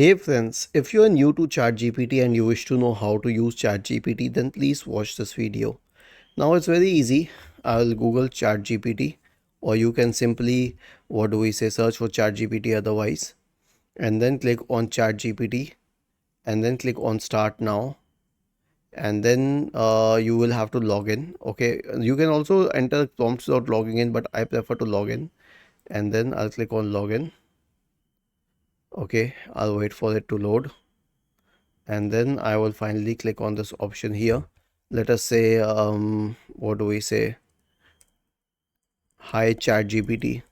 Hey friends, if you are new to ChatGPT and you wish to know how to use ChatGPT, then please watch this video. Now it's very easy. I'll Google ChatGPT, or you can simply, what do we say, search for ChatGPT otherwise, and then click on ChatGPT, and then click on Start Now, and then you will have to log in. Okay, you can also enter prompts without logging in, but I prefer to log in, and then I'll click on login. Okay, I'll wait for it to load. And then I will finally click on this option here. Let us say, what do we say? Hi ChatGPT.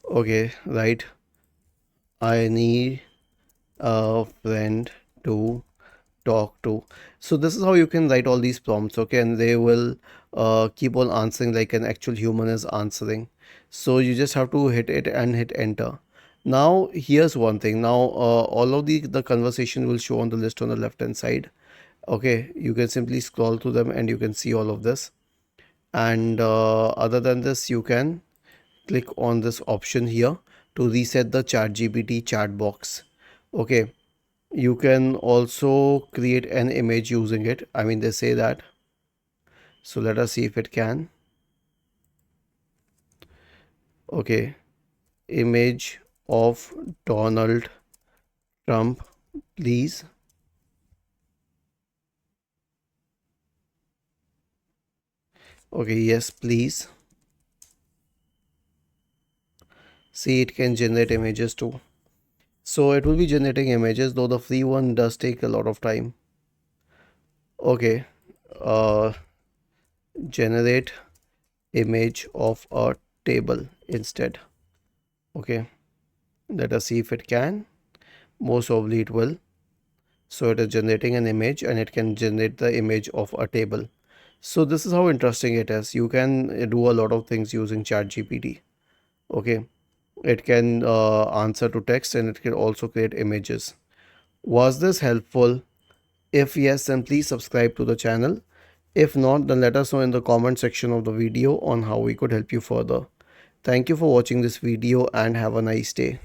Okay, right. I need a friend to talk to. So this is how you can write all these prompts, okay, and they will keep on answering like an actual human is answering. So you just have to hit it and hit enter. Now here's one thing. Now all of the conversation will show on the list on the left hand side. Okay, you can simply scroll through them and you can see all of this. And other than this, you can click on this option here to reset the ChatGPT chat box. Okay, you can also create an image using it. I mean, they say that. So let us see if it can. Okay, image of Donald Trump, please. Okay, yes, please. See, it can generate images too. So it will be generating images, though the free one does take a lot of time. Okay, uh, generate image of a table instead. Okay, let us see if it can. Most probably it will. So it is generating an image and it can generate the image of a table. So this is how interesting it is. You can do a lot of things using ChatGPT. Okay, it can answer to text and it can also create images. Was this helpful? If yes, then please subscribe to the channel. If not, then let us know in the comment section of the video on how we could help you further. Thank you for watching this video and have a nice day.